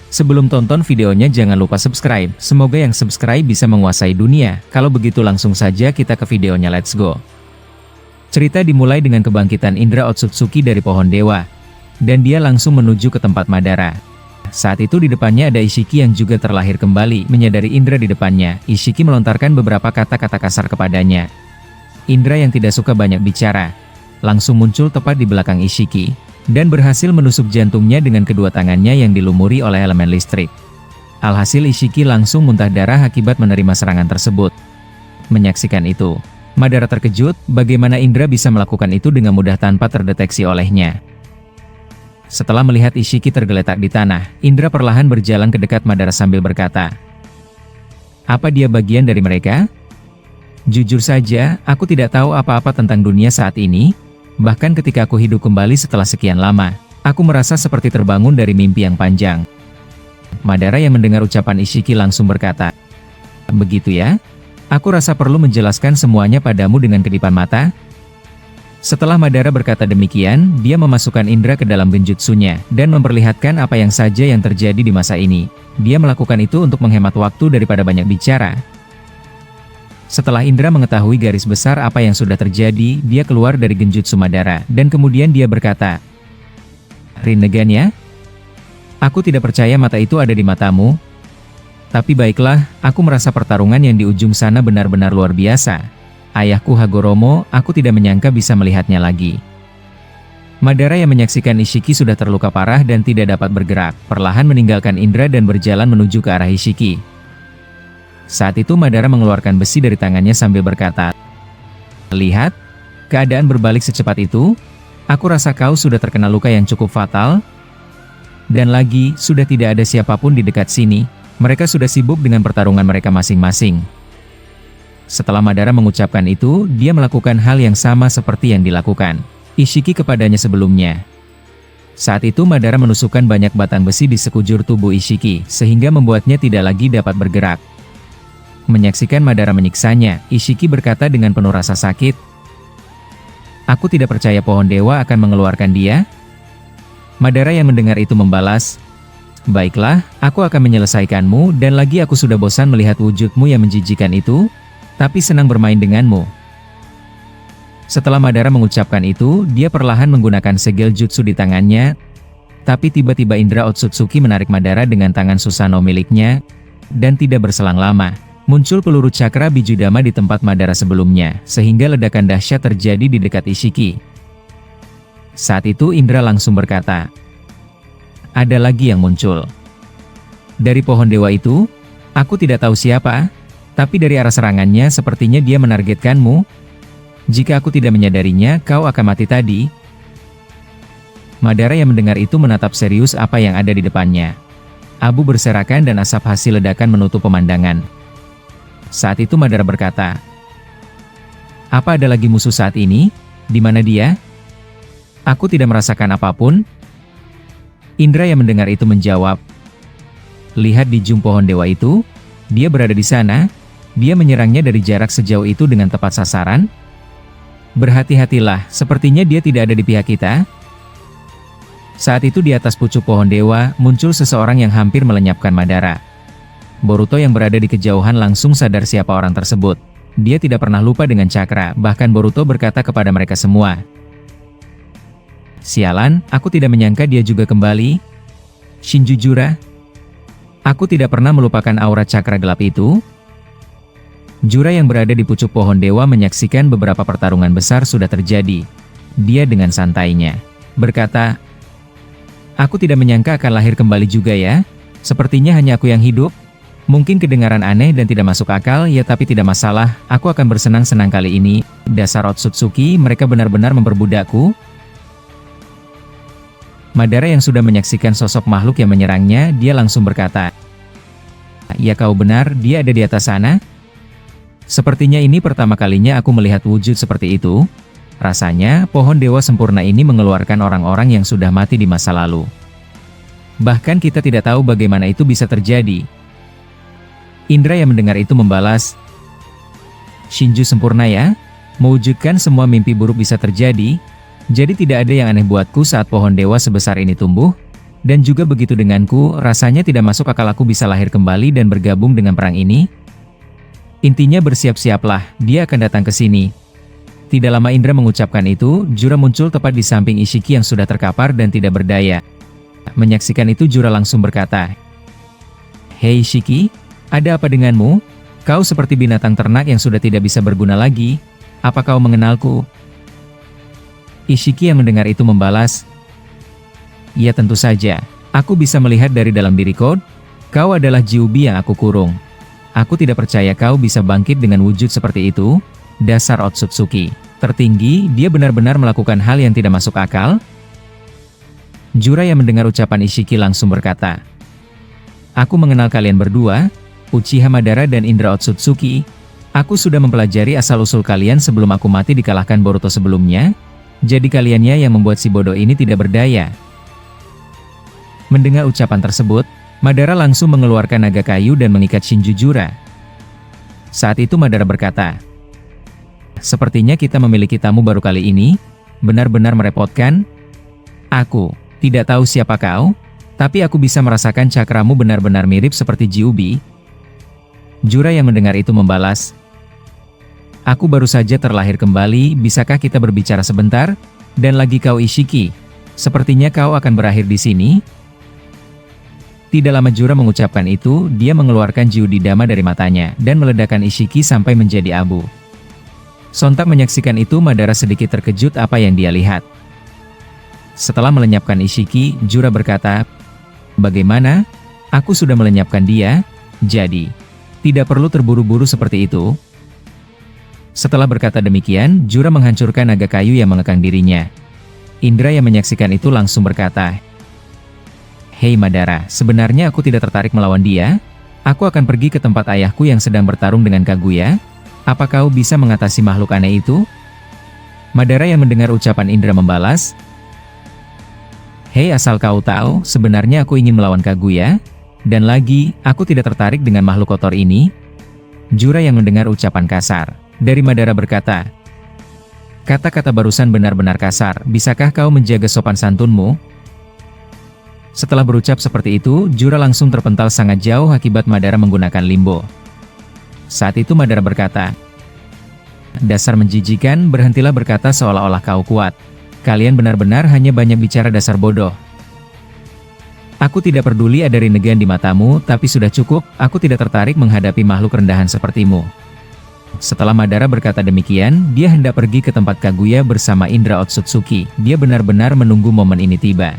Sebelum tonton videonya jangan lupa subscribe, semoga yang subscribe bisa menguasai dunia. Kalau begitu langsung saja kita ke videonya, let's go. Cerita dimulai dengan kebangkitan Indra Otsutsuki dari pohon dewa, dan dia langsung menuju ke tempat Madara. Saat itu di depannya ada Ishiki yang juga terlahir kembali. Menyadari Indra di depannya, Ishiki melontarkan beberapa kata-kata kasar kepadanya. Indra yang tidak suka banyak bicara, langsung muncul tepat di belakang Ishiki, dan berhasil menusuk jantungnya dengan kedua tangannya yang dilumuri oleh elemen listrik. Alhasil Ishiki langsung muntah darah akibat menerima serangan tersebut. Menyaksikan itu, Madara terkejut bagaimana Indra bisa melakukan itu dengan mudah tanpa terdeteksi olehnya. Setelah melihat Ishiki tergeletak di tanah, Indra perlahan berjalan ke dekat Madara sambil berkata, "Apa dia bagian dari mereka? Jujur saja, aku tidak tahu apa-apa tentang dunia saat ini. Bahkan ketika aku hidup kembali setelah sekian lama, aku merasa seperti terbangun dari mimpi yang panjang." Madara yang mendengar ucapan Ishiki langsung berkata, "Begitu ya? Aku rasa perlu menjelaskan semuanya padamu dengan kedipan mata." Setelah Madara berkata demikian, dia memasukkan Indra ke dalam genjutsunya, dan memperlihatkan apa yang saja yang terjadi di masa ini. Dia melakukan itu untuk menghemat waktu daripada banyak bicara. Setelah Indra mengetahui garis besar apa yang sudah terjadi, dia keluar dari genjutsu Madara, dan kemudian dia berkata, "Rinnegan ya? Aku tidak percaya mata itu ada di matamu. Tapi baiklah, aku merasa pertarungan yang di ujung sana benar-benar luar biasa. Ayahku Hagoromo, aku tidak menyangka bisa melihatnya lagi." Madara yang menyaksikan Ishiki sudah terluka parah dan tidak dapat bergerak, perlahan meninggalkan Indra dan berjalan menuju ke arah Ishiki. Saat itu Madara mengeluarkan besi dari tangannya sambil berkata, "Lihat, keadaan berbalik secepat itu. Aku rasa kau sudah terkena luka yang cukup fatal. Dan lagi, sudah tidak ada siapapun di dekat sini. Mereka sudah sibuk dengan pertarungan mereka masing-masing." Setelah Madara mengucapkan itu, dia melakukan hal yang sama seperti yang dilakukan Ishiki kepadanya sebelumnya. Saat itu Madara menusukkan banyak batang besi di sekujur tubuh Ishiki, sehingga membuatnya tidak lagi dapat bergerak. Menyaksikan Madara menyiksanya, Ishiki berkata dengan penuh rasa sakit, "Aku tidak percaya pohon dewa akan mengeluarkan dia." Madara yang mendengar itu membalas, "Baiklah, aku akan menyelesaikanmu, dan lagi aku sudah bosan melihat wujudmu yang menjijikan itu, tapi senang bermain denganmu." Setelah Madara mengucapkan itu, dia perlahan menggunakan segel jutsu di tangannya, tapi tiba-tiba Indra Otsutsuki menarik Madara dengan tangan Susanoo miliknya, dan tidak berselang lama, muncul peluru cakra Bijudama di tempat Madara sebelumnya, sehingga ledakan dahsyat terjadi di dekat Ishiki. Saat itu Indra langsung berkata, "Ada lagi yang muncul. Dari pohon dewa itu, aku tidak tahu siapa, tapi dari arah serangannya sepertinya dia menargetkanmu. Jika aku tidak menyadarinya, kau akan mati tadi." Madara yang mendengar itu menatap serius apa yang ada di depannya. Abu berserakan dan asap hasil ledakan menutup pemandangan. Saat itu Madara berkata, "Apa ada lagi musuh saat ini? Di mana dia? Aku tidak merasakan apapun." Indra yang mendengar itu menjawab, "Lihat di ujung pohon dewa itu, dia berada di sana. Dia menyerangnya dari jarak sejauh itu dengan tepat sasaran. Berhati-hatilah, sepertinya dia tidak ada di pihak kita." Saat itu di atas pucuk pohon dewa, muncul seseorang yang hampir melenyapkan Madara. Boruto yang berada di kejauhan langsung sadar siapa orang tersebut. Dia tidak pernah lupa dengan cakra, bahkan Boruto berkata kepada mereka semua, "Sialan, aku tidak menyangka dia juga kembali. Shinjujura, aku tidak pernah melupakan aura cakra gelap itu." Jura yang berada di pucuk pohon dewa menyaksikan beberapa pertarungan besar sudah terjadi. Dia dengan santainya berkata, "Aku tidak menyangka akan lahir kembali juga ya. Sepertinya hanya aku yang hidup. Mungkin kedengaran aneh dan tidak masuk akal ya, tapi tidak masalah, aku akan bersenang-senang kali ini. Dasar Otsutsuki, mereka benar-benar memperbudakku." Madara yang sudah menyaksikan sosok makhluk yang menyerangnya, dia langsung berkata, "Ya kau benar, dia ada di atas sana. Sepertinya ini pertama kalinya aku melihat wujud seperti itu. Rasanya, pohon dewa sempurna ini mengeluarkan orang-orang yang sudah mati di masa lalu. Bahkan kita tidak tahu bagaimana itu bisa terjadi." Indra yang mendengar itu membalas, "Shinju sempurna ya? Mewujudkan semua mimpi buruk bisa terjadi. Jadi tidak ada yang aneh buatku saat pohon dewa sebesar ini tumbuh. Dan juga begitu denganku, rasanya tidak masuk akal aku bisa lahir kembali dan bergabung dengan perang ini. Intinya bersiap-siaplah, dia akan datang ke sini. Tidak lama Indra mengucapkan itu, Jura muncul tepat di samping Ishiki yang sudah terkapar dan tidak berdaya. Menyaksikan itu Jura langsung berkata, "Hei Ishiki, ada apa denganmu? Kau seperti binatang ternak yang sudah tidak bisa berguna lagi. Apa kau mengenalku?" Ishiki yang mendengar itu membalas, "Ya tentu saja, aku bisa melihat dari dalam diriku. Kau adalah Jiubi yang aku kurung. Aku tidak percaya kau bisa bangkit dengan wujud seperti itu. Dasar Otsutsuki tertinggi, dia benar-benar melakukan hal yang tidak masuk akal." Jura yang mendengar ucapan Ishiki langsung berkata, "Aku mengenal kalian berdua, Uchiha Madara dan Indra Otsutsuki. Aku sudah mempelajari asal-usul kalian sebelum aku mati dikalahkan Boruto sebelumnya. Jadi kaliannya yang membuat si bodoh ini tidak berdaya." Mendengar ucapan tersebut, Madara langsung mengeluarkan naga kayu dan mengikat Shinju Jura. Saat itu Madara berkata, "Sepertinya kita memiliki tamu baru kali ini, benar-benar merepotkan. Aku tidak tahu siapa kau, tapi aku bisa merasakan cakramu benar-benar mirip seperti Jiubi." Jura yang mendengar itu membalas, "Aku baru saja terlahir kembali, bisakah kita berbicara sebentar? Dan lagi kau Ishiki, sepertinya kau akan berakhir di sini." Tidak lama Jura mengucapkan itu, dia mengeluarkan Jiudidama dari matanya, dan meledakkan Ishiki sampai menjadi abu. Sontak menyaksikan itu Madara sedikit terkejut apa yang dia lihat. Setelah melenyapkan Ishiki, Jura berkata, "Bagaimana? Aku sudah melenyapkan dia, jadi tidak perlu terburu-buru seperti itu." Setelah berkata demikian, Jura menghancurkan naga kayu yang mengekang dirinya. Indra yang menyaksikan itu langsung berkata, "Hei Madara, sebenarnya aku tidak tertarik melawan dia. Aku akan pergi ke tempat ayahku yang sedang bertarung dengan Kaguya. Apa kau bisa mengatasi makhluk aneh itu?" Madara yang mendengar ucapan Indra membalas, "Hei, asal kau tahu, sebenarnya aku ingin melawan Kaguya. Dan lagi, aku tidak tertarik dengan makhluk kotor ini." Jura yang mendengar ucapan kasar dari Madara berkata, "Kata-kata barusan benar-benar kasar, bisakah kau menjaga sopan santunmu?" Setelah berucap seperti itu, Jura langsung terpental sangat jauh akibat Madara menggunakan limbo. Saat itu Madara berkata, "Dasar menjijikan, berhentilah berkata seolah-olah kau kuat. Kalian benar-benar hanya banyak bicara dasar bodoh. Aku tidak peduli ada rinnegan di matamu, tapi sudah cukup, aku tidak tertarik menghadapi makhluk rendahan sepertimu." Setelah Madara berkata demikian, dia hendak pergi ke tempat Kaguya bersama Indra Otsutsuki. Dia benar-benar menunggu momen ini tiba.